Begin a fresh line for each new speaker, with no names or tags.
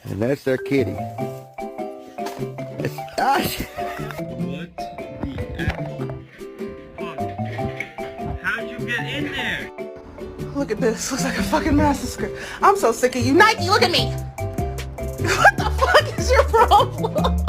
And that's their kitty. Gosh.
What the actual fuck? How'd you get in there?
Look at this. Looks like a fucking massacre. I'm so sick of you. Nike, look at me. What the fuck is your problem?